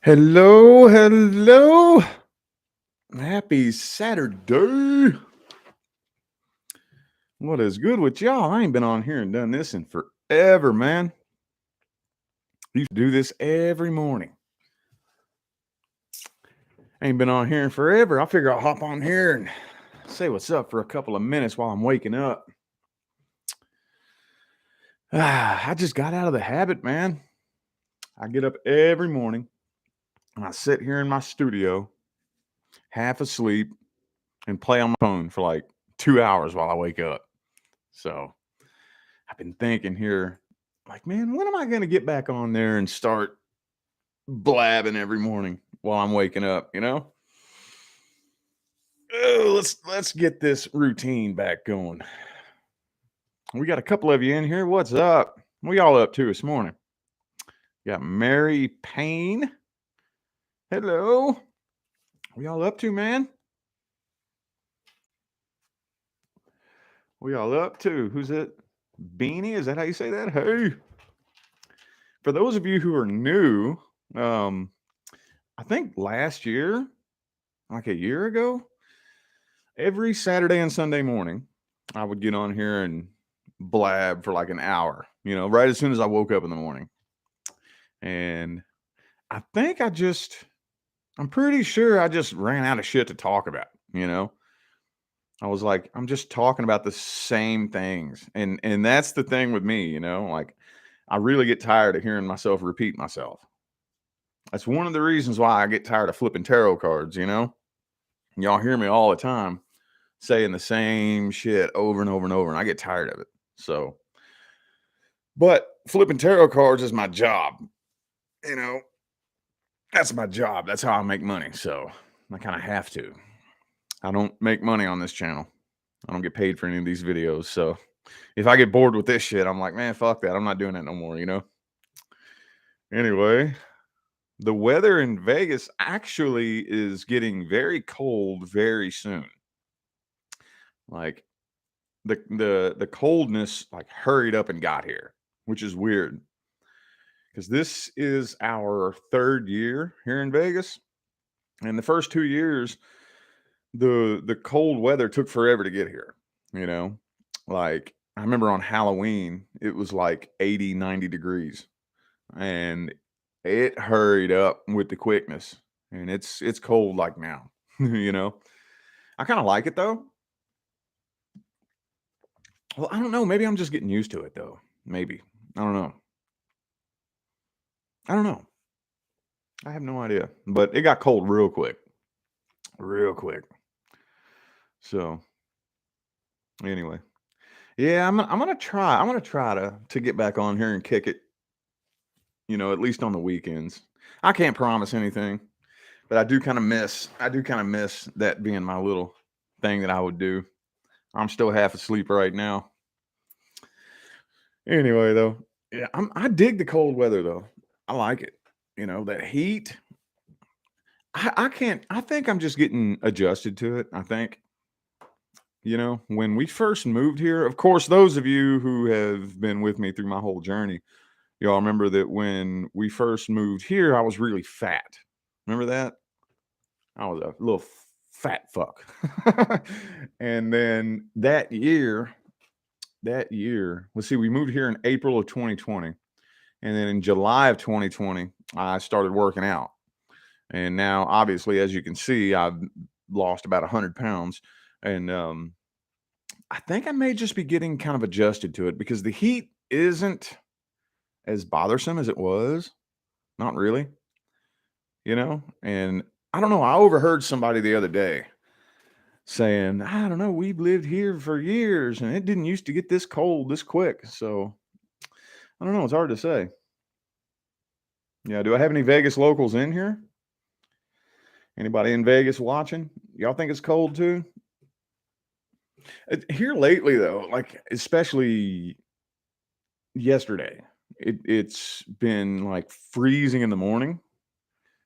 Hello, hello. Happy Saturday. What is good with y'all? I ain't been on here and done this in forever, man. I used to do this every morning. Ain't been on here in forever. I figure I'll hop on here and say what's up for a couple of minutes while I'm waking up. I just got out of the habit, man. I get up every morning and I sit here in my studio, half asleep, and play on my phone for like 2 hours while I wake up. So I've been thinking here, like, man, when am I going to get back on there and start blabbing every morning while I'm waking up? Oh, let's get this routine back going. We got a couple of you in here. What's up? What y'all up to this morning? Got Mary Payne. Hello. What y'all up to, man? What y'all up to? Who's it? Beanie? Is that how you say that? Hey. For those of you who are new, um, I think last year, like a year ago, every Saturday and Sunday morning, I would get on here and blab for like an hour, right as soon as I woke up in the morning. And I think I'm pretty sure I just ran out of shit to talk about. I was like, I'm just talking about the same things. And that's the thing with me, like I really get tired of hearing myself repeat myself. That's one of the reasons why I get tired of flipping tarot cards. Y'all hear me all the time saying the same shit over and over and over, and I get tired of it. So, but flipping tarot cards is my job. You know, that's my job. That's how I make money. So I kind of have to. I don't make money on this channel. I don't get paid for any of these videos. So if I get bored with this shit, I'm like, man, fuck that. I'm not doing it no more. Anyway, the weather in Vegas actually is getting very cold very soon. Like the coldness like hurried up and got here, which is weird because this is our third year here in Vegas. And the first 2 years, the cold weather took forever to get here. You know, like I remember on Halloween, it was like 80, 90 degrees, and it hurried up with the quickness. And it's cold like now. you know, I kind of like it though. Well, I don't know. Maybe I'm just getting used to it though. Maybe. I don't know. I don't know. I have no idea. But it got cold real quick. Real quick. So anyway. Yeah, I'm gonna try. I'm gonna try to get back on here and kick it, at least on the weekends. I can't promise anything, but I do kind of miss that being my little thing that I would do. I'm still half asleep right now. Anyway, though, yeah, I dig the cold weather though. I like it. That heat. I can't. I think I'm just getting adjusted to it. I think. When we first moved here, of course, those of you who have been with me through my whole journey, y'all remember that when we first moved here, I was really fat. Remember that? I was a little fat fuck. And then that year, let's see, we moved here in April of 2020. And then in July of 2020, I started working out. And now, obviously, as you can see, I've lost about 100 pounds. And I think I may just be getting kind of adjusted to it because the heat isn't as bothersome as it was. Not really, And I don't know. I overheard somebody the other day saying, I don't know, we've lived here for years and it didn't used to get this cold this quick. So I don't know. It's hard to say. Yeah. Do I have any Vegas locals in here? Anybody in Vegas watching? Y'all think it's cold too? Here lately, though, like especially yesterday, it's been like freezing in the morning.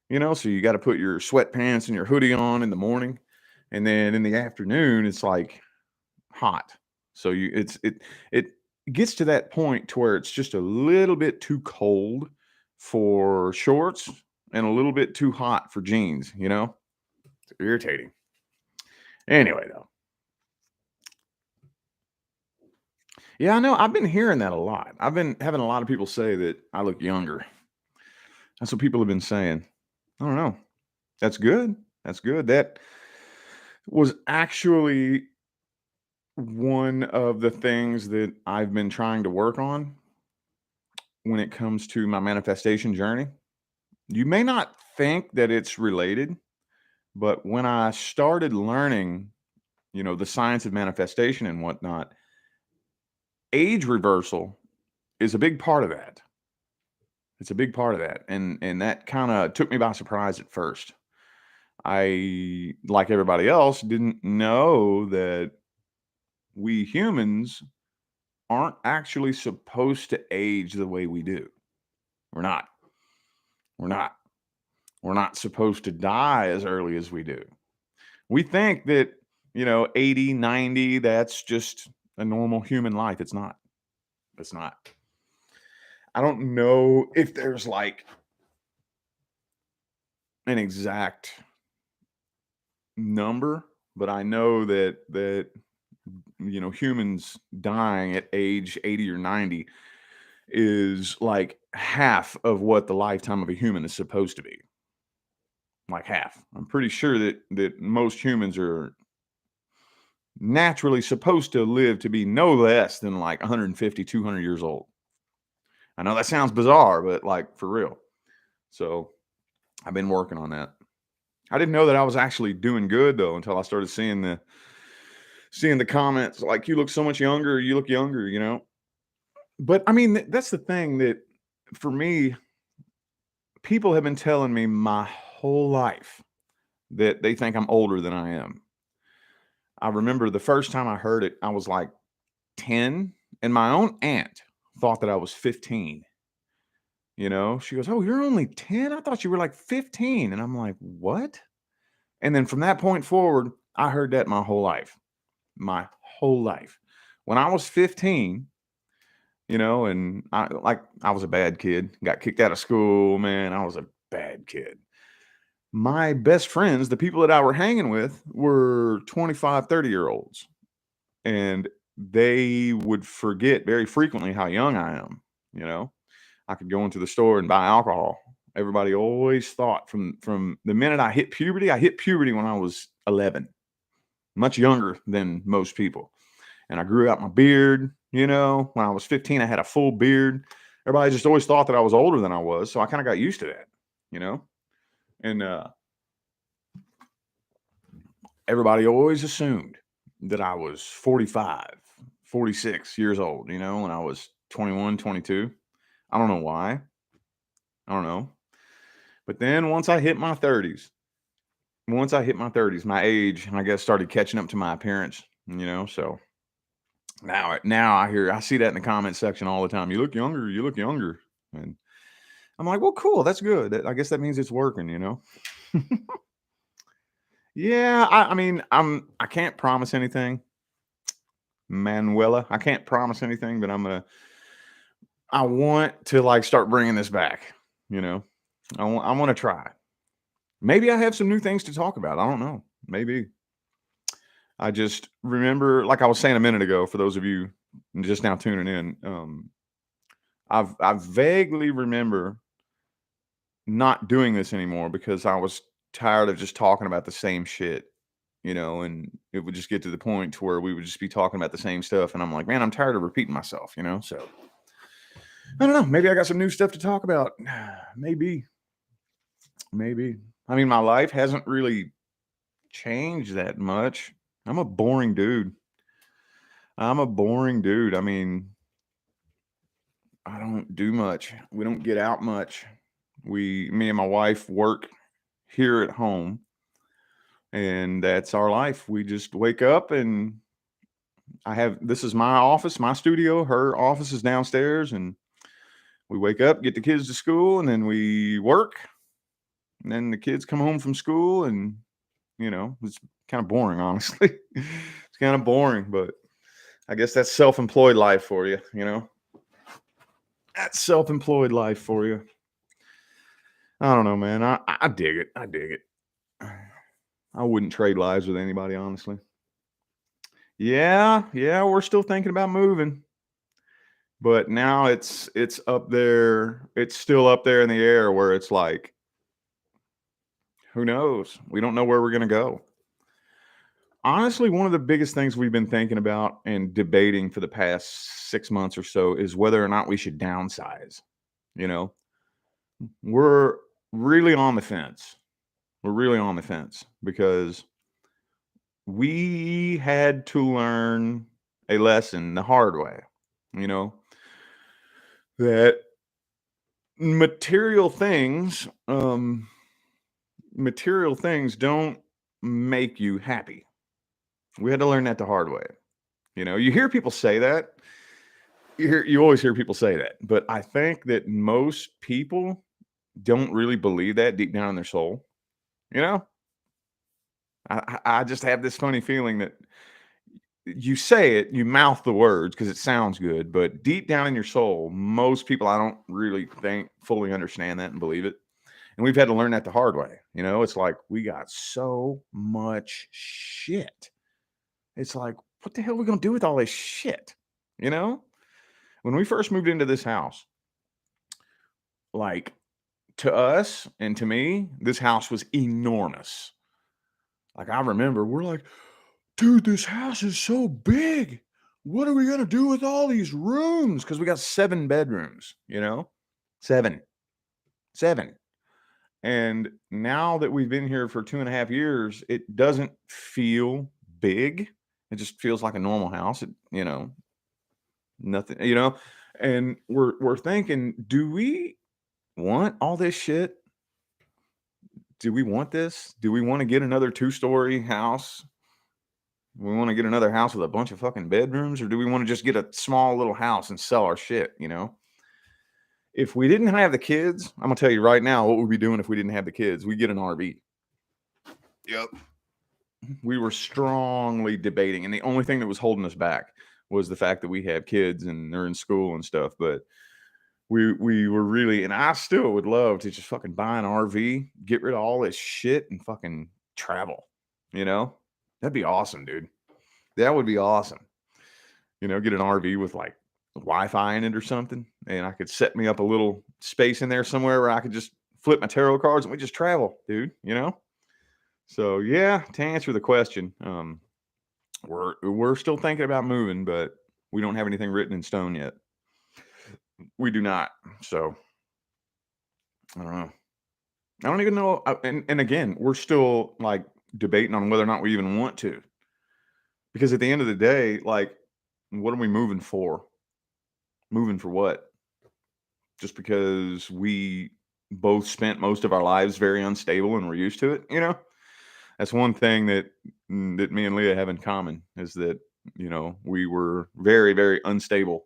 So you got to put your sweatpants and your hoodie on in the morning, and then in the afternoon it's like hot. So it gets to that point to where it's just a little bit too cold for shorts and a little bit too hot for jeans, you know? It's irritating. Anyway, though. Yeah, I know. I've been hearing that a lot. I've been having a lot of people say that I look younger. That's what people have been saying. I don't know. That's good. That's good. That was actually one of the things that I've been trying to work on when it comes to my manifestation journey. You may not think that it's related, but when I started learning, the science of manifestation and whatnot, age reversal is a big part of that. It's a big part of that. And that kind of took me by surprise at first. I, like everybody else, didn't know that we humans aren't actually supposed to age the way we do. We're not. We're not. We're not supposed to die as early as we do. We think that, 80, 90, that's just a normal human life. It's not. It's not. I don't know if there's like an exact number, but I know that humans dying at age 80 or 90 is like half of what the lifetime of a human is supposed to be. Like half. I'm pretty sure that most humans are naturally supposed to live to be no less than like 150, 200 years old. I know that sounds bizarre, but like for real. So I've been working on that. I didn't know that I was actually doing good though until I started seeing the comments like you look so much younger, you look younger. But I mean that's the thing that for me people have been telling me my whole life that they think I'm older than I am. I remember the first time I heard it, I was like 10, and my own aunt thought that I was 15. She goes, "Oh, you're only 10? I thought you were like 15." And I'm like, "What?" And then from that point forward, I heard that my whole life. My whole life. When I was 15, and I was a bad kid, got kicked out of school, man. I was a bad kid. My best friends, the people that I were hanging with, were 25, 30-year-olds. And they would forget very frequently how young I am. You know, I could go into the store and buy alcohol. Everybody always thought from the minute I hit puberty when I was 11, much younger than most people. And I grew out my beard. When I was 15, I had a full beard. Everybody just always thought that I was older than I was. So I kind of got used to that, and everybody always assumed that I was 45, 46 years old, when I was 21, 22. I don't know why. I don't know. But then once I hit my 30s, my age, I guess, started catching up to my appearance, so now I see that in the comment section all the time. You look younger, you look younger. And I'm like, well, cool, that's good. I guess that means it's working. Yeah, I mean, I can't promise anything, Manuela. I can't promise anything, but I want to like start bringing this back. You know, I want to try. Maybe I have some new things to talk about. I don't know. Maybe I just remember, like I was saying a minute ago, for those of you just now tuning in, I vaguely remember not doing this anymore because I was tired of just talking about the same shit, and it would just get to the point to where we would just be talking about the same stuff. And I'm like, man, I'm tired of repeating myself. So I don't know. Maybe I got some new stuff to talk about. Maybe. Maybe. I mean, my life hasn't really changed that much. I'm a boring dude. I mean, I don't do much. We don't get out much. Me and my wife work here at home, and that's our life. We just wake up and this is my office, my studio. Her office is downstairs, and we wake up, get the kids to school, and then we work. And then the kids come home from school, and it's kind of boring, honestly. It's kind of boring, but I guess that's self-employed life for you. That's self-employed life for you. I don't know, man. I dig it. I dig it. I wouldn't trade lives with anybody, honestly. Yeah, yeah, we're still thinking about moving, but now it's up there. It's still up there in the air where it's like, who knows? We don't know where we're gonna go. Honestly, one of the biggest things we've been thinking about and debating for the past 6 months or so is whether or not we should downsize. You know, we're really on the fence. We're really on the fence because we had to learn a lesson the hard way, you know, that material things, material things don't make you happy. We had to learn that the hard way. You know, you hear people say that. You always hear people say that, but I think that most people don't really believe that deep down in their soul. You know, I just have this funny feeling that you say it, you mouth the words because it sounds good, but deep down in your soul, most people I don't really think fully understand that and believe it. And we've had to learn that the hard way. You know, it's like we got so much shit. It's like, what the hell are we gonna do with all this shit? You know? When we first moved into this house, like to us and to me, this house was enormous. Like I remember, we're like, dude, this house is so big. What are we gonna do with all these rooms? Because we got 7 bedrooms, you know? Seven. Seven. And now that we've been here for 2.5 years, it doesn't feel big. It just feels like a normal house. Nothing, And we're thinking, do we want all this shit? Do we want this? Do we want to get another 2-story house? We want to get another house with a bunch of fucking bedrooms, or do we want to just get a small little house and sell our shit? If we didn't have the kids, I'm gonna tell you right now what we'd be doing if we didn't have the kids. We get an RV. Yep. We were strongly debating, and the only thing that was holding us back was the fact that we have kids and they're in school and stuff. But we were really, and I still would love to just fucking buy an RV, get rid of all this shit, and fucking travel. That'd be awesome, dude. That would be awesome. Get an RV with like Wi-Fi in it or something, and I could set me up a little space in there somewhere where I could just flip my tarot cards and we just travel, dude. So yeah, to answer the question, we're still thinking about moving, but we don't have anything written in stone yet. We do not. So I don't know. I don't even know. And again, we're still like debating on whether or not we even want to, because at the end of the day, like, what are we moving for? Moving for what? Just because we both spent most of our lives very unstable and we're used to it, That's one thing that me and Leah have in common is that, we were very, very unstable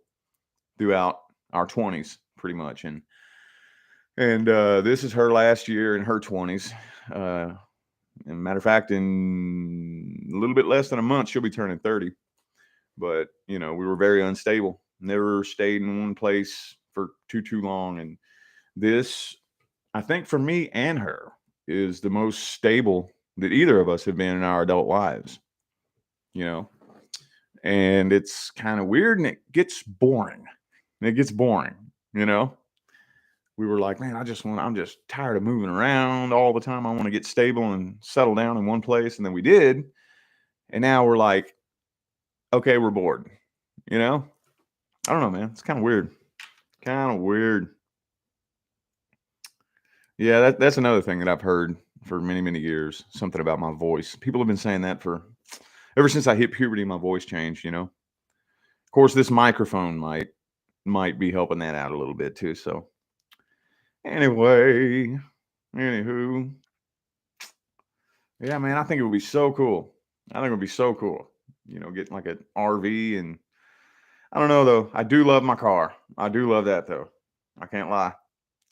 throughout our 20s pretty much. And this is her last year in her 20s. And matter of fact, in a little bit less than a month, she'll be turning 30. But, we were very unstable. Never stayed in one place for too long. And this, I think for me and her, is the most stable that either of us have been in our adult lives, and it's kind of weird and it gets boring. you know. We were like, man, I'm just tired of moving around all the time. I want to get stable and settle down in one place. And then we did. And now we're like, okay, we're bored. I don't know, man. It's kind of weird. Kind of weird. Yeah, that's another thing that I've heard for many, many years. Something about my voice. People have been saying that for ever since I hit puberty. My voice changed. Of course, this microphone might be helping that out a little bit too. So, anyway, anywho, yeah, man, I think it would be so cool. I think it would be so cool. Getting like an RV, and I don't know though. I do love my car. I do love that though. I can't lie.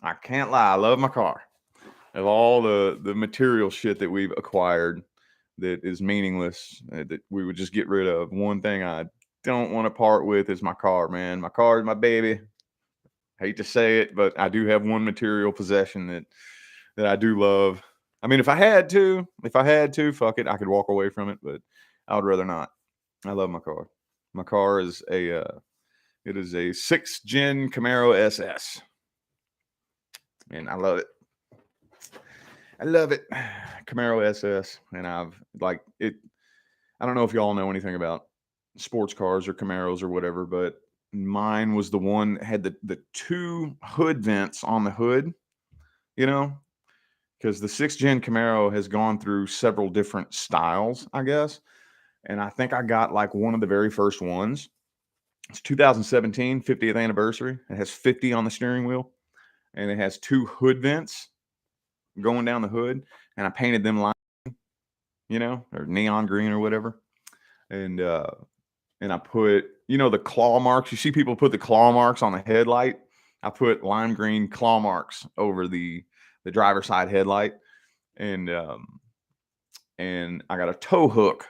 I love my car. Of all the material shit that we've acquired that is meaningless, that we would just get rid of, one thing I don't want to part with is my car, man. My car is my baby. Hate to say it, but I do have one material possession that that I do love. I mean, if I had to, fuck it, I could walk away from it, but I would rather not. I love my car. My car is it is a 6th gen Camaro SS, and I love it. I love it. Camaro SS, and I've like it. I don't know if y'all know anything about sports cars or Camaros or whatever, but mine was the one that had the two hood vents on the hood, you know, because the 6th gen Camaro has gone through several different styles, I guess. And I think I got like one of the very first ones. It's 2017, 50th anniversary. It has 50 on the steering wheel, and it has two hood vents going down the hood. And I painted them lime, or neon green or whatever. And I put, the claw marks. You see people put the claw marks on the headlight. I put lime green claw marks over the driver's side headlight, and I got a tow hook.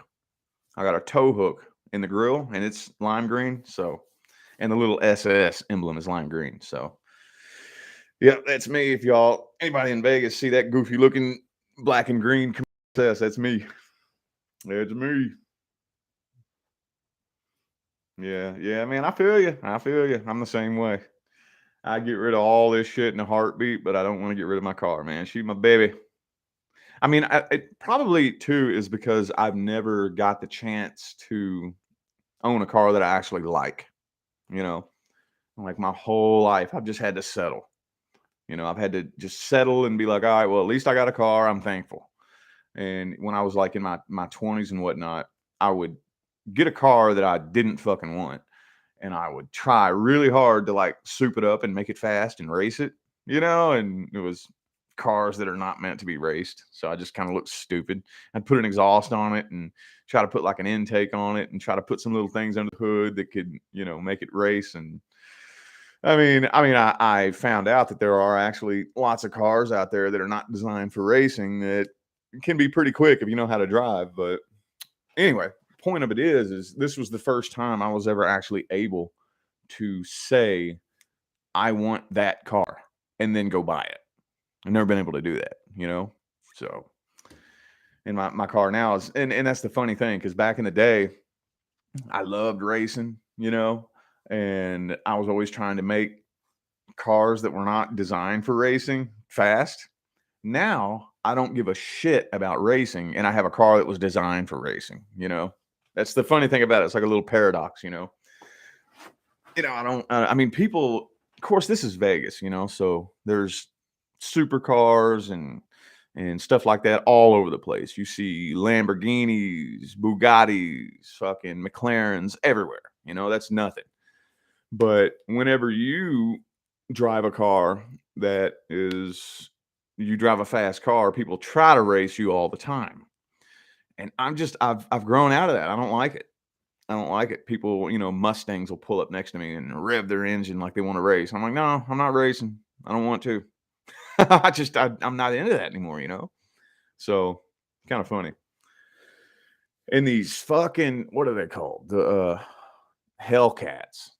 In the grill, and it's lime green. So, and the little SS emblem is lime green. So, yeah, that's me. If anybody in Vegas see that goofy looking black and green SS, that's me. That's me. Yeah, man. I feel you. I'm the same way. I get rid of all this shit in a heartbeat, but I don't want to get rid of my car, man. She's my baby. I mean, it probably too is because I've never got the chance to own a car that I actually like. Like my whole life, I've just had to settle. I've had to just settle and be like, all right, well, at least I got a car. I'm thankful. And when I was like in my 20s and whatnot, I would get a car that I didn't fucking want, and I would try really hard to like soup it up and make it fast and race it, and it was cars that are not meant to be raced. So I just kind of looked stupid. I'd put an exhaust on it and try to put like an intake on it and try to put some little things under the hood that could, make it race. And I found out that there are actually lots of cars out there that are not designed for racing that can be pretty quick if you know how to drive. But anyway, point of it is this was the first time I was ever actually able to say, I want that car and then go buy it. I've never been able to do that, So, and my car now is, and that's the funny thing, because back in the day, I loved racing, and I was always trying to make cars that were not designed for racing fast. Now I don't give a shit about racing, and I have a car that was designed for racing. That's the funny thing about it. It's like a little paradox. I don't. I mean, people. Of course, this is Vegas. So there's supercars and stuff like that all over the place. You see Lamborghinis, Bugattis, fucking McLarens everywhere. That's nothing. But whenever you drive a car you drive a fast car, people try to race you all the time. And I've grown out of that. I don't like it. People, Mustangs will pull up next to me and rev their engine like they want to race. I'm like, no, I'm not racing. I don't want to. I'm not into that anymore. So kind of funny. And these fucking, what are they called? The Hellcats,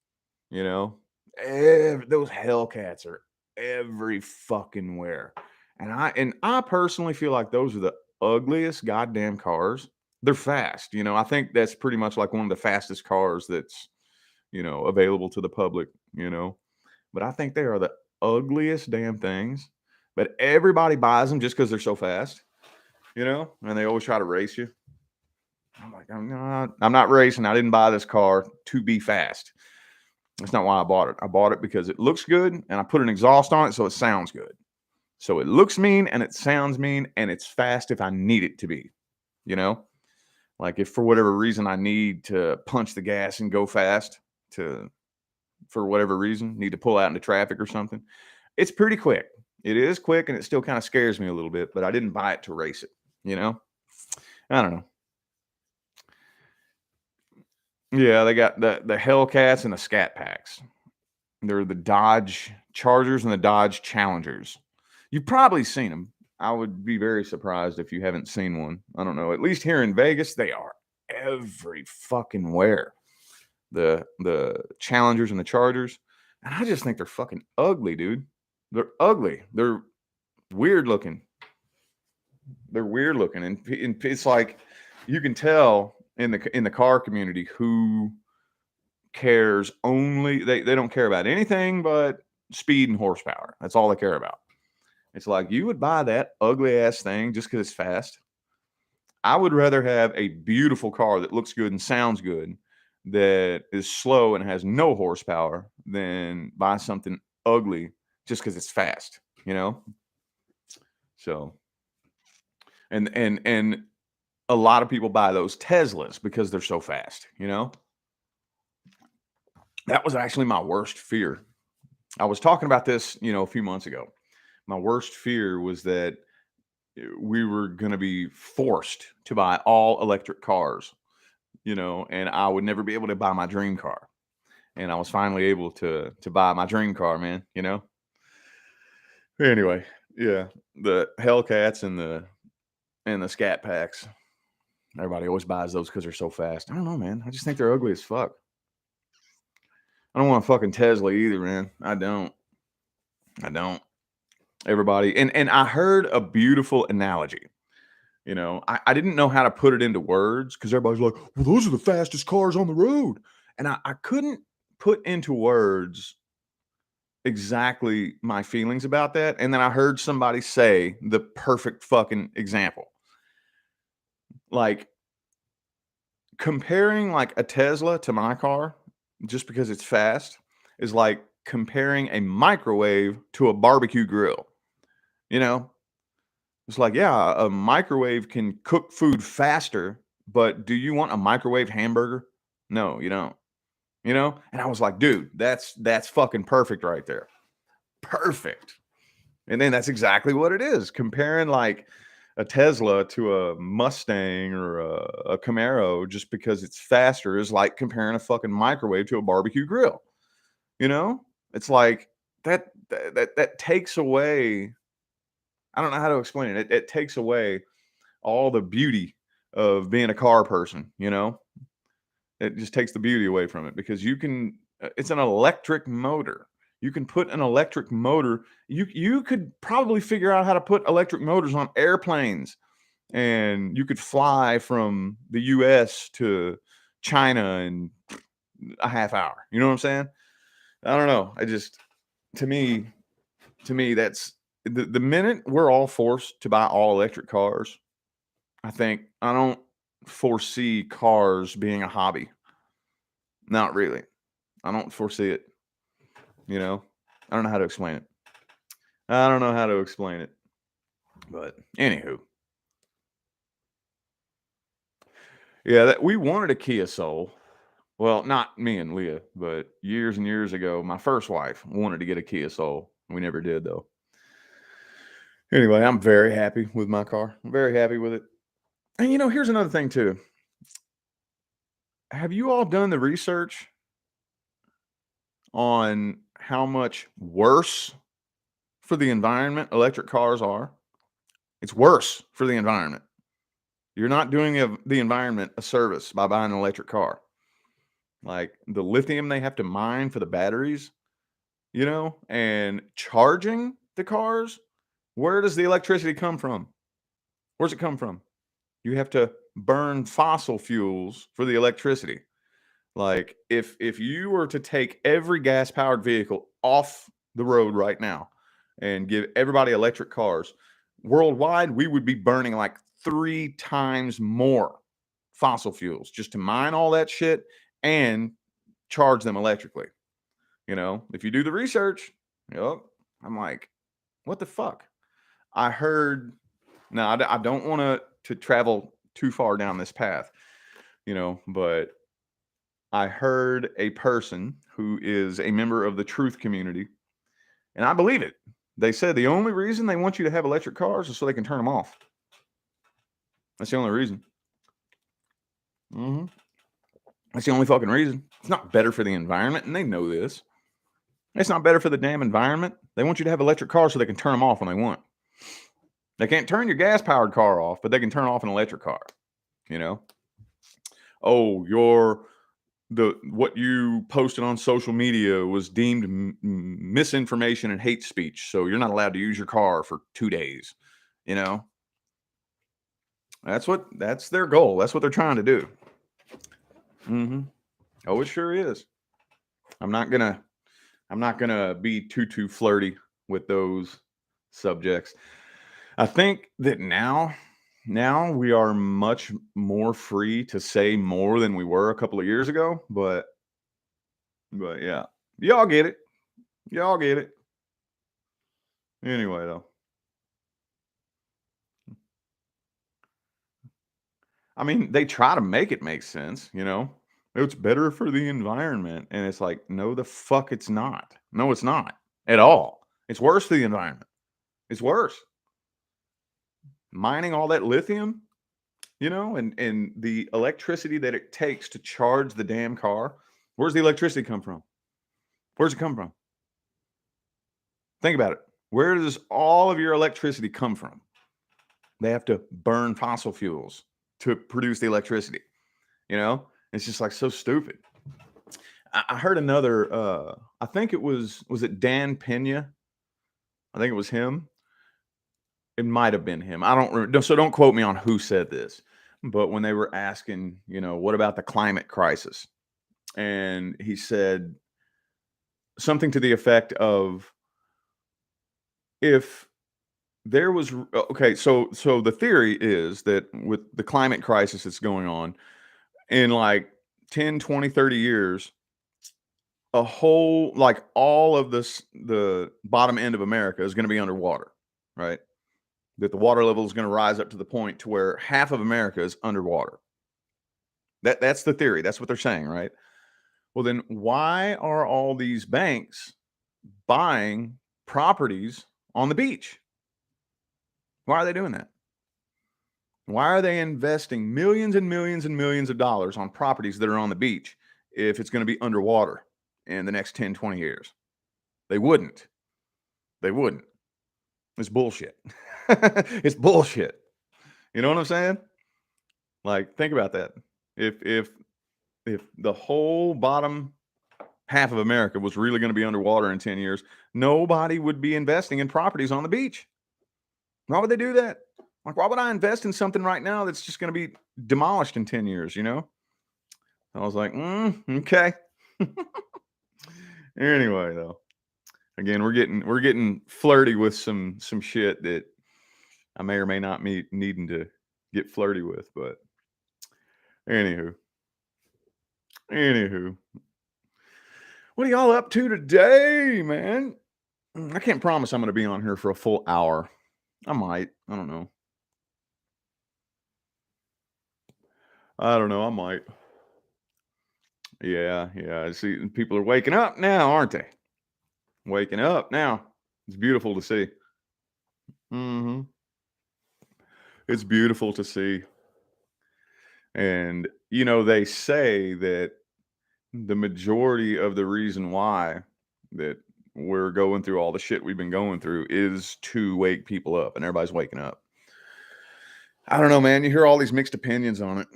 those Hellcats are every fucking where. And I personally feel like those are the ugliest goddamn cars. They're fast. I think that's pretty much like one of the fastest cars that's, available to the public, but I think they are the ugliest damn things. But everybody buys them just because they're so fast, and they always try to race you. I'm like, I'm not racing. I didn't buy this car to be fast. That's not why I bought it. I bought it because it looks good, and I put an exhaust on it so it sounds good. So it looks mean and it sounds mean, and it's fast if I need it to be, like if for whatever reason I need to punch the gas and go fast for whatever reason, need to pull out into traffic or something. It's pretty quick. It is quick, and it still kind of scares me a little bit, but I didn't buy it to race it, I don't know. Yeah, they got the Hellcats and the Scat Packs. They're the Dodge Chargers and the Dodge Challengers. You've probably seen them. I would be very surprised if you haven't seen one. I don't know. At least here in Vegas, they are every fucking where. The Challengers and the Chargers. And I just think they're fucking ugly, dude. They're ugly. They're weird looking. They're weird looking, and it's like you can tell in the car community who cares only they don't care about anything but speed and horsepower. That's all they care about. It's like you would buy that ugly ass thing just because it's fast. I would rather have a beautiful car that looks good and sounds good that is slow and has no horsepower than buy something ugly just because it's fast, you know? So and a lot of people buy those Teslas because they're so fast, you know? That was actually my worst fear. I was talking about this, a few months ago. My worst fear was that we were going to be forced to buy all electric cars, and I would never be able to buy my dream car. And I was finally able to buy my dream car, man. Anyway, yeah, the Hellcats and the Scat Packs. Everybody always buys those because they're so fast. I don't know, man. I just think they're ugly as fuck. I don't want a fucking Tesla either, man. I don't. Everybody, and I heard a beautiful analogy. I didn't know how to put it into words because everybody's like, well, those are the fastest cars on the road. And I couldn't put into words exactly my feelings about that. And then I heard somebody say the perfect fucking example. Like comparing like a Tesla to my car just because it's fast is like comparing a microwave to a barbecue grill. It's like, yeah, a microwave can cook food faster, but do you want a microwave hamburger? No, you don't. And I was like, dude, that's fucking perfect right there. Perfect. And then that's exactly what it is. Comparing like a Tesla to a Mustang or a Camaro just because it's faster is like comparing a fucking microwave to a barbecue grill. It's like that takes away. I don't know how to explain it. It takes away all the beauty of being a car person. It just takes the beauty away from it because it's an electric motor. You can put an electric motor. You could probably figure out how to put electric motors on airplanes, and you could fly from the US to China in a half hour. You know what I'm saying? I don't know. To me, that's the minute we're all forced to buy all electric cars, I don't foresee cars being a hobby. Not really. I don't foresee it. I don't know how to explain it. But anywho, yeah, we wanted a Kia Soul. Well, not me and Leah, but years and years ago, my first wife wanted to get a Kia Soul. We never did though. Anyway, I'm very happy with my car. I'm very happy with it. And here's another thing too. Have you all done the research on how much worse for the environment electric cars are? It's worse for the environment. You're not doing the environment a service by buying an electric car. Like the lithium they have to mine for the batteries, and charging the cars. Where does the electricity come from? Where's it come from? You have to burn fossil fuels for the electricity. Like if you were to take every gas powered vehicle off the road right now and give everybody electric cars worldwide, we would be burning like 3 times more fossil fuels just to mine all that shit and charge them electrically. If you do the research, I'm like, what the fuck? I heard. Now I don't want to travel too far down this path, but I heard a person who is a member of the truth community, and I believe it. They said the only reason they want you to have electric cars is so they can turn them off. That's the only reason. That's the only fucking reason. It's not better for the environment, and they know this. It's not better for the damn environment. They want you to have electric cars so they can turn them off when they want. They can't turn your gas-powered car off, but they can turn off an electric car. Oh, what you posted on social media was deemed misinformation and hate speech, so you're not allowed to use your car for 2 days, you know? That's their goal. That's what they're trying to do. Mhm. Oh, it sure is. I'm not gonna I'm not gonna be too flirty with those subjects. I think that now we are much more free to say more than we were a couple of years ago, but yeah. Y'all get it. Y'all get it. Anyway, though. I mean, they try to make it make sense, you know? It's better for the environment. And it's like, no, the fuck it's not. No, it's not at all. It's worse for the environment. It's worse. Mining all that lithium, and the electricity that it takes to charge the damn car. Where's the electricity come from? Where's it come from? Think about it. Where does all of your electricity come from? They have to burn fossil fuels to produce the electricity. It's just like so stupid. I heard another. I think it was it Dan Pena? I think it was him. It might have been him. I don't. So don't quote me on who said this. But when they were asking, what about the climate crisis? And he said something to the effect of, if there was okay, so the theory is that with the climate crisis that's going on in like 10, 20, 30 years, a whole like all of the bottom end of America is going to be underwater, right? That the water level is going to rise up to the point to where half of America is underwater. That's the theory. That's what they're saying, right? Well, then why are all these banks buying properties on the beach? Why are they doing that? Why are they investing millions and millions and millions of dollars on properties that are on the beach if it's going to be underwater in the next 10, 20 years? They wouldn't. They wouldn't. It's bullshit. It's bullshit. You know what I'm saying? Like, think about that. If the whole bottom half of America was really going to be underwater in 10 years, nobody would be investing in properties on the beach. Why would they do that? Like, why would I invest in something right now that's just going to be demolished in 10 years, I was like, okay. Anyway, though, again, we're getting flirty with some shit that I may or may not be needing to get flirty with, but anywho, anywho, what are y'all up to today, man? I can't promise I'm going to be on here for a full hour. I might. I don't know. I don't know. I might. Yeah, yeah. I see people are waking up now, aren't they? Waking up now. It's beautiful to see. Hmm. It's beautiful to see. And, they say that the majority of the reason why that we're going through all the shit we've been going through is to wake people up, and everybody's waking up. I don't know, man. You hear all these mixed opinions on it,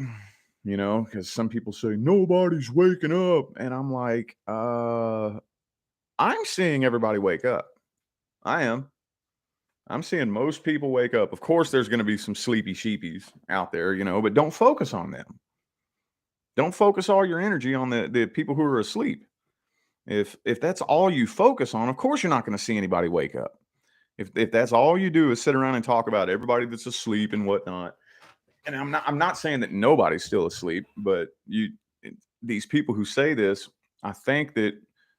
because some people say nobody's waking up. And I'm like, I'm seeing everybody wake up. I am. I'm seeing most people wake up. Of course, there's going to be some sleepy sheepies out there, but don't focus on them. Don't focus all your energy on the people who are asleep. If that's all you focus on, of course you're not going to see anybody wake up. If that's all you do is sit around and talk about everybody that's asleep and whatnot. And I'm not saying that nobody's still asleep, but these people who say this, I think that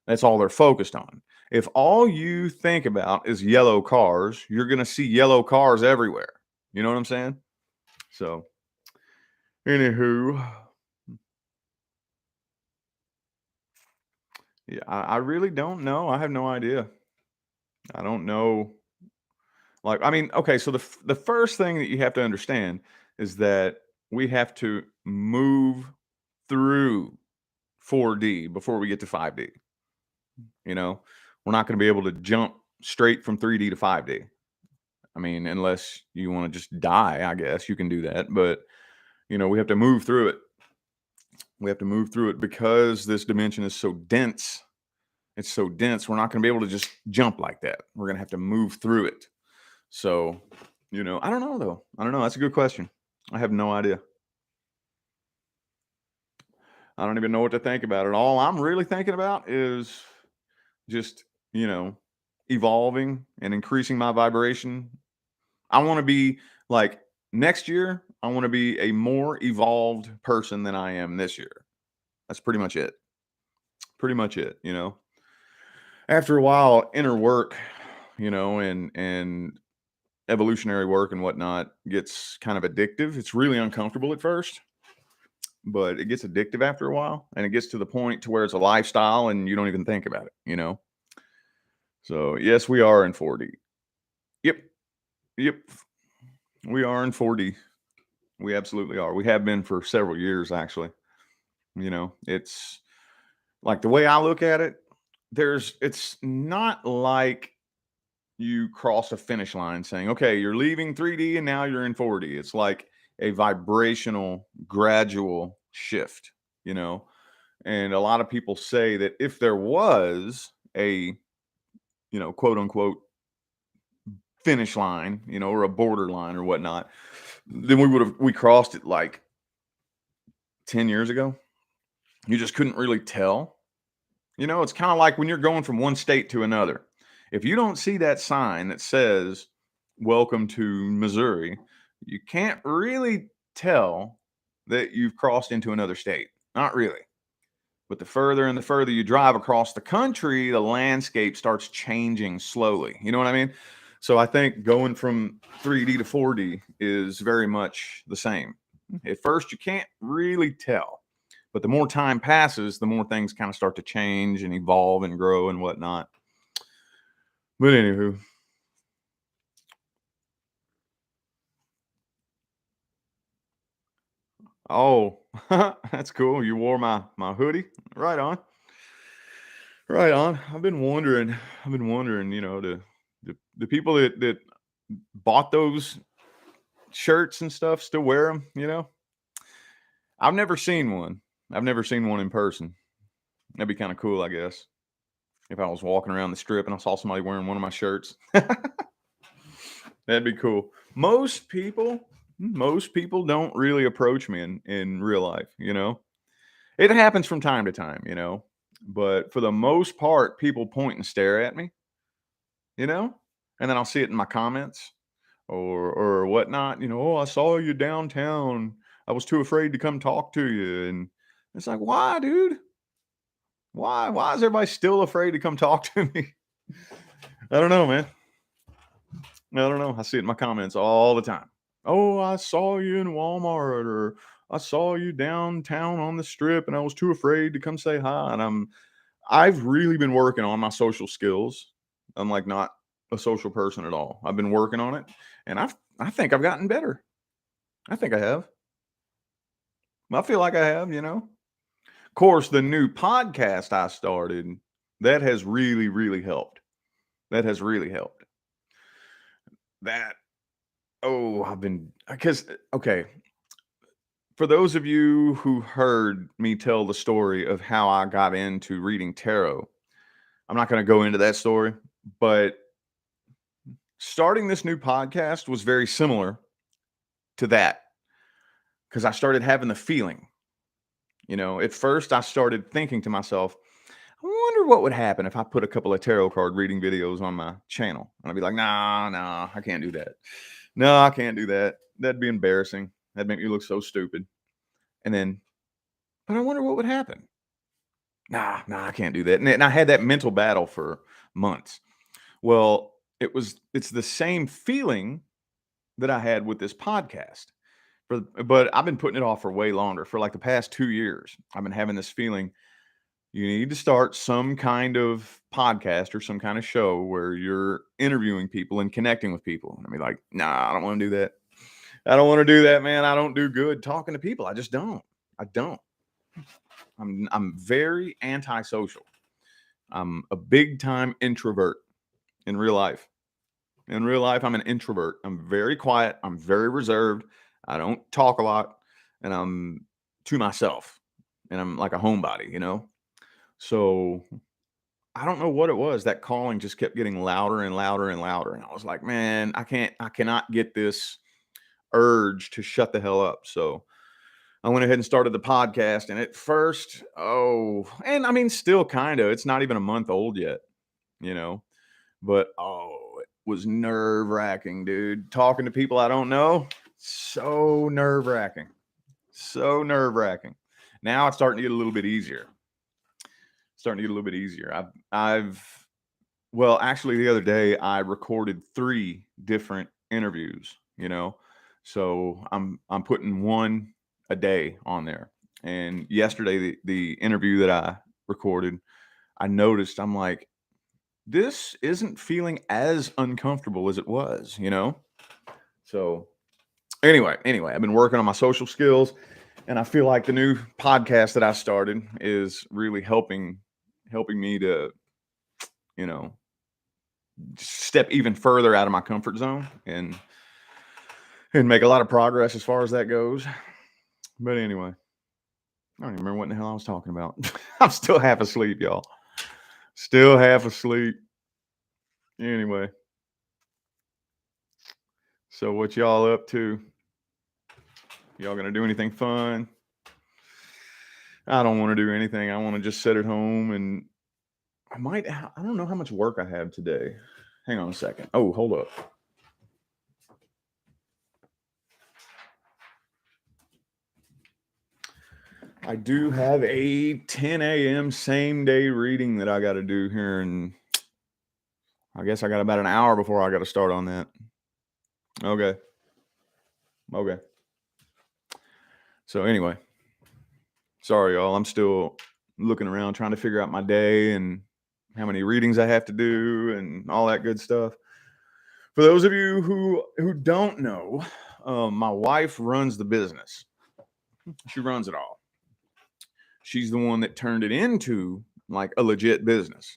that's all they're focused on. If all you think about is yellow cars, you're going to see yellow cars everywhere. You know what I'm saying? So, anywho, yeah, I really don't know. I have no idea. I don't know. Like, I mean, okay, so the first thing that you have to understand is that we have to move through 4D before we get to 5D. We're not going to be able to jump straight from 3D to 5D. I mean, unless you want to just die, I guess you can do that. But, we have to move through it. We have to move through it because this dimension is so dense. It's so dense. We're not going to be able to just jump like that. We're going to have to move through it. So, I don't know though. I don't know. That's a good question. I have no idea. I don't even know what to think about it. All I'm really thinking about is just, you know, evolving and increasing my vibration. I want to be like next year, I want to be a more evolved person than I am this year. That's pretty much it. Pretty much it. After a while, inner work, and evolutionary work and whatnot gets kind of addictive. It's really uncomfortable at first, but it gets addictive after a while, and it gets to the point to where it's a lifestyle and you don't even think about it. So yes, we are in 4D. Yep. Yep. We are in 4D. We absolutely are. We have been for several years, actually. It's like the way I look at it, it's not like you cross a finish line saying, okay, you're leaving 3D and now you're in 4D. It's like a vibrational, gradual shift, you know? And a lot of people say that if there was a, quote unquote finish line, or a borderline or whatnot, then we crossed it like 10 years ago. You just couldn't really tell. It's kind of like when you're going from one state to another. If you don't see that sign that says, welcome to Missouri, you can't really tell that you've crossed into another state. Not really. But the further and the further you drive across the country, the landscape starts changing slowly. You know what I mean? So I think going from 3D to 4D is very much the same. At first, you can't really tell. But the more time passes, the more things kind of start to change and evolve and grow and whatnot. But anywho, oh, that's cool. You wore my hoodie. Right on. Right on. I've been wondering. The people that bought those shirts and stuff still wear them. I've never seen one. I've never seen one in person. That'd be kind of cool, I guess. If I was walking around the strip and I saw somebody wearing one of my shirts. That'd be cool. Most people don't really approach me in real life. It happens from time to time. But for the most part, people point and stare at me, you know? And then I'll see it in my comments or whatnot. Oh, I saw you downtown. I was too afraid to come talk to you. And it's like, why, dude? Why? Why is everybody still afraid to come talk to me? I don't know, man. I don't know. I see it in my comments all the time. Oh, I saw you in Walmart, or I saw you downtown on the strip and I was too afraid to come say hi. And I've really been working on my social skills. I'm like not a social person at all. I've been working on it and I think I've gotten better. I think I have. I feel like I have. Of course, the new podcast I started, that has really, really helped. That has really helped. That Oh, I've been because okay, for those of you who heard me tell the story of how I got into reading tarot, I'm not going to go into that story, but starting this new podcast was very similar to that because I started having the feeling. At first I started thinking to myself, I wonder what would happen if I put a couple of tarot card reading videos on my channel. And I'd be like, nah, I can't do that. No, I can't do that. That'd be embarrassing. That'd make me look so stupid. And then, but I wonder what would happen. Nah, I can't do that. And I had that mental battle for months. Well, it's the same feeling that I had with this podcast. But I've been putting it off for way longer. For like the past 2 years, I've been having this feeling you need to start some kind of podcast or some kind of show where you're interviewing people and connecting with people. And I'd be like, nah, I don't want to do that. I don't want to do that, man. I don't do good talking to people. I just don't. I don't. I'm very antisocial. I'm a big time introvert in real life. In real life, I'm an introvert. I'm very quiet. I'm very reserved. I don't talk a lot, and I'm to myself. and I'm like a homebody, So I don't know what it was. That calling just kept getting louder and louder and louder. And I was like, man, I cannot get this urge to shut the hell up. So I went ahead and started the podcast. And at first, and I mean, still kind of, it's not even a month old yet, you know, but it was nerve wracking, dude. Talking to people I don't know, so nerve wracking. So nerve wracking. Now it's starting to get a little bit easier. Well, actually, the other day I recorded 3 different interviews, so I'm putting one a day on there. And yesterday, the interview that I recorded, I noticed I'm like, this isn't feeling as uncomfortable as it was. So anyway, I've been working on my social skills, and I feel like the new podcast that I started is really helping me to, you know, step even further out of my comfort zone and make a lot of progress as far as that goes. But anyway, I don't even remember what the hell I was talking about. I'm still half asleep, y'all. Still half asleep. Anyway, so what y'all up to? Y'all gonna do anything fun? I don't want to do anything. I want to just sit at home, and I don't know how much work I have today. Hang on a second. Oh, hold up. I do have a 10 a.m. same day reading that I got to do here, and I guess I got about an hour before I got to start on that. Okay. So anyway, sorry y'all. I'm still looking around trying to figure out my day and how many readings I have to do and all that good stuff. For those of you who don't know, my wife runs the business. She runs it all. She's the one that turned it into like a legit business.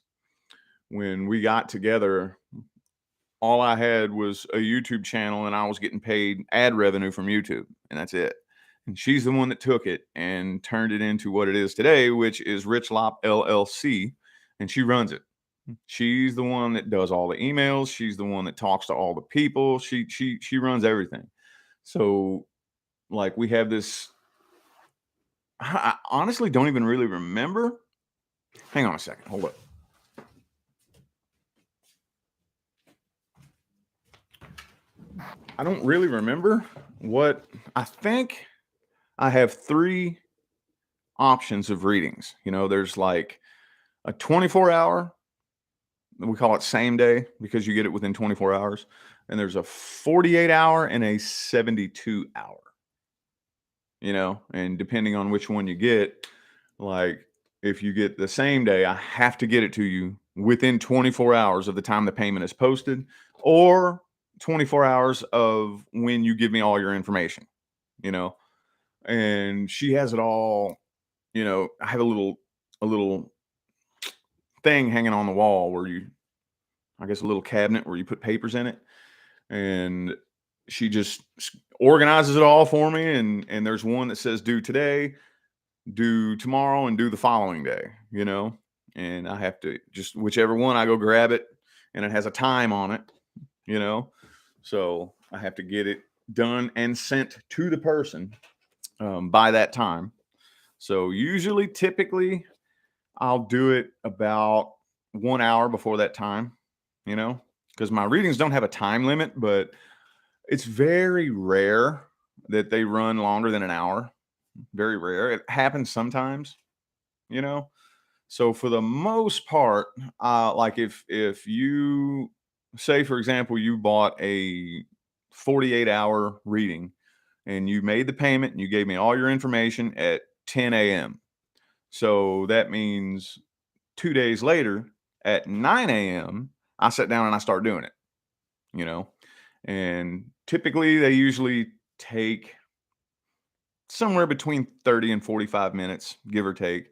When we got together, all I had was a YouTube channel and I was getting paid ad revenue from YouTube, and that's it. And she's the one that took it and turned it into what it is today, which is Rich Lop LLC, and she runs it. She's the one that does all the emails. She's the one that talks to all the people. She runs everything. So like we have this. I honestly don't even really remember. Hang on a second. Hold up. I don't really remember what I think. I have 3 options of readings. There's like a 24-hour, we call it same day because you get it within 24 hours. And there's a 48-hour and a 72-hour, and depending on which one you get, like if you get the same day, I have to get it to you within 24 hours of the time the payment is posted, or 24 hours of when you give me all your information, you know, and she has it all. I have a little thing hanging on the wall where I guess a little cabinet where you put papers in it, and she just organizes it all for me. And there's one that says due today, due tomorrow, and due the following day, and I have to just whichever one I go grab it, and it has a time on it, so I have to get it done and sent to the person by that time. So typically, I'll do it about 1 hour before that time, because my readings don't have a time limit, but it's very rare that they run longer than an hour. Very rare. It happens sometimes, you know. So for the most part, like if you say, for example, you bought a 48-hour reading and you made the payment and you gave me all your information at 10 a.m. So that means 2 days later at 9 a.m., I sit down and I start doing it, you know. And typically they usually take somewhere between 30 and 45 minutes, give or take.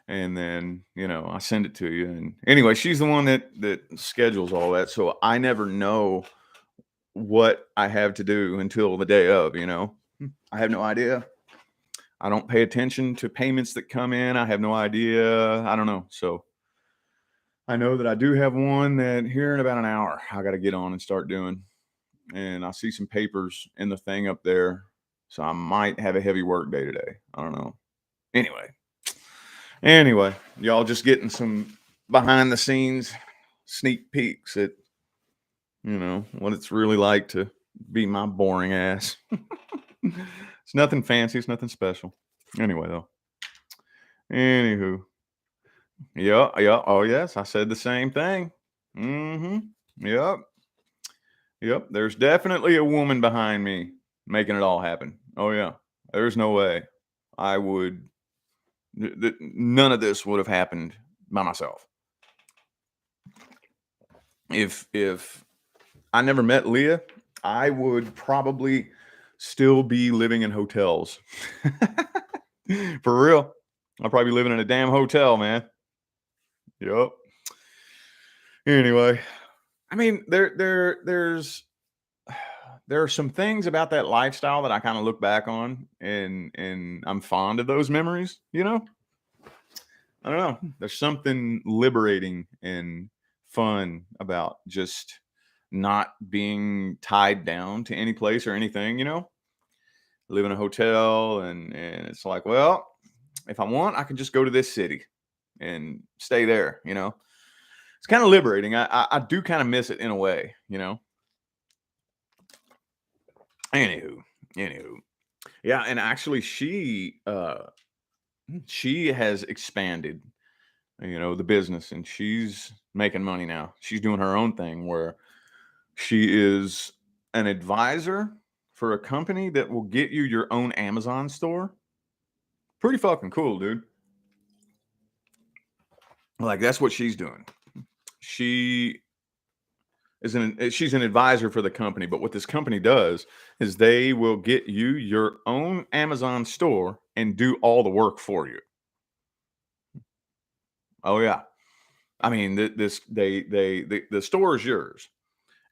And then, I send it to you. And anyway, she's the one that schedules all that. So I never know what I have to do until the day of, I have no idea. I don't pay attention to payments that come in. I have no idea. I don't know. So I know that I do have one that here in about an hour I got to get on and start doing. And I see some papers in the thing up there. So I might have a heavy work day today. I don't know. Anyway, y'all just getting some behind the scenes sneak peeks at, what it's really like to be my boring ass. It's nothing fancy. It's nothing special. Anyway, though. Anywho. Yeah. Yeah. Oh, yes. I said the same thing. Yep. Yep. There's definitely a woman behind me making it all happen. Oh, yeah. There's no way I would. None of this would have happened by myself. If I never met Leah, I would probably still be living in hotels. For real. I'll probably be living in a damn hotel, man. Yep. Anyway, I mean, there's there are some things about that lifestyle that I kind of look back on and I'm fond of those memories, I don't know. There's something liberating and fun about just not being tied down to any place or anything, Live in a hotel and it's like, well, if I want, I can just go to this city and stay there, It's kind of liberating. I do kind of miss it in a way, Anywho. Yeah, and actually she has expanded, the business, and she's making money now. She's doing her own thing where she is an advisor for a company that will get you your own Amazon store. Pretty fucking cool, dude. Like that's what she's doing. She she's an advisor for the company, but what this company does is they will get you your own Amazon store and do all the work for you. Oh yeah. I mean, the store is yours,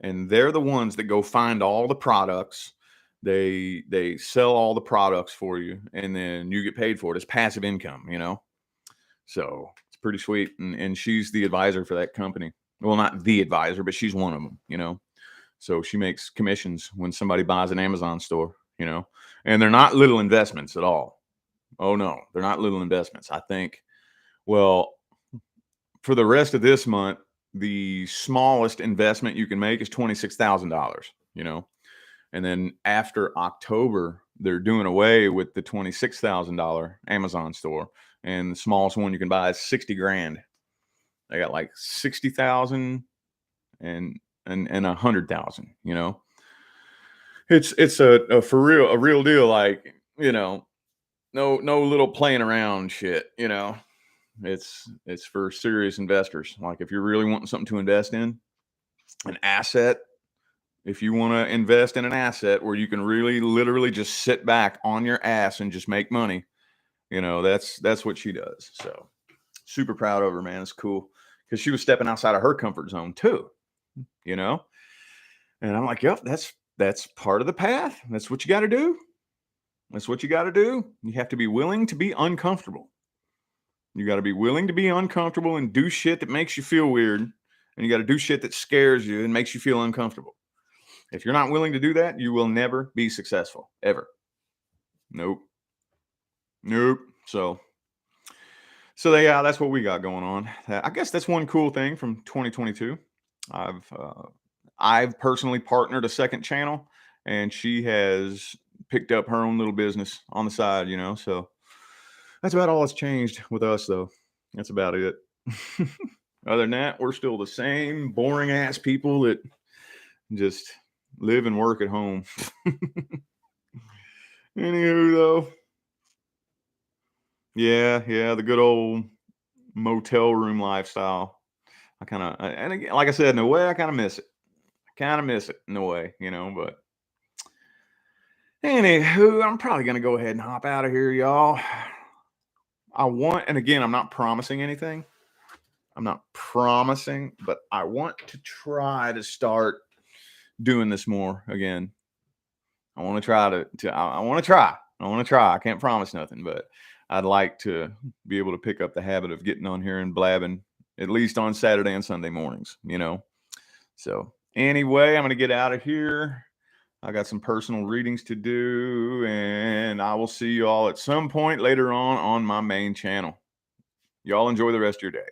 and they're the ones that go find all the products. They sell all the products for you, and then you get paid for it. It's passive income, So it's pretty sweet. And she's the advisor for that company. Well, not the advisor, but she's one of them. So she makes commissions when somebody buys an Amazon store, and they're not little investments at all. Oh no, they're not little investments. I think, well, for the rest of this month, the smallest investment you can make is $26,000, and then after October, they're doing away with the $26,000 Amazon store, and the smallest one you can buy is 60 grand. They got like 60,000 and 100,000. It's a for real a real deal. Like no little playing around shit. It's for serious investors. Like if you're really wanting something to invest in, an asset. If you want to invest in an asset where you can really literally just sit back on your ass and just make money, that's what she does. So super proud of her, man. It's cool because she was stepping outside of her comfort zone too, and I'm like, yep, that's part of the path. That's what you got to do. That's what you got to do. You have to be willing to be uncomfortable. You got to be willing to be uncomfortable and do shit that makes you feel weird. And you got to do shit that scares you and makes you feel uncomfortable. If you're not willing to do that, you will never be successful, ever. Nope. So yeah, that's what we got going on. I guess that's one cool thing from 2022. I've personally partnered a second channel, and she has picked up her own little business on the side, So that's about all that's changed with us, though. That's about it. Other than that, we're still the same boring ass people that just live and work at home. Anywho, though, yeah, the good old motel room lifestyle. I kind of, and again, like I said, in a way, I kind of miss it. In a way, but anywho, I'm probably going to go ahead and hop out of here, y'all. And again, I'm not promising anything. I'm not promising, but I want to try to start doing this more again. I want to try I want to try. I want to try. I can't promise nothing, but I'd like to be able to pick up the habit of getting on here and blabbing at least on Saturday and Sunday mornings, So anyway, I'm going to get out of here. I got some personal readings to do, and I will see you all at some point later on my main channel. Y'all enjoy the rest of your day.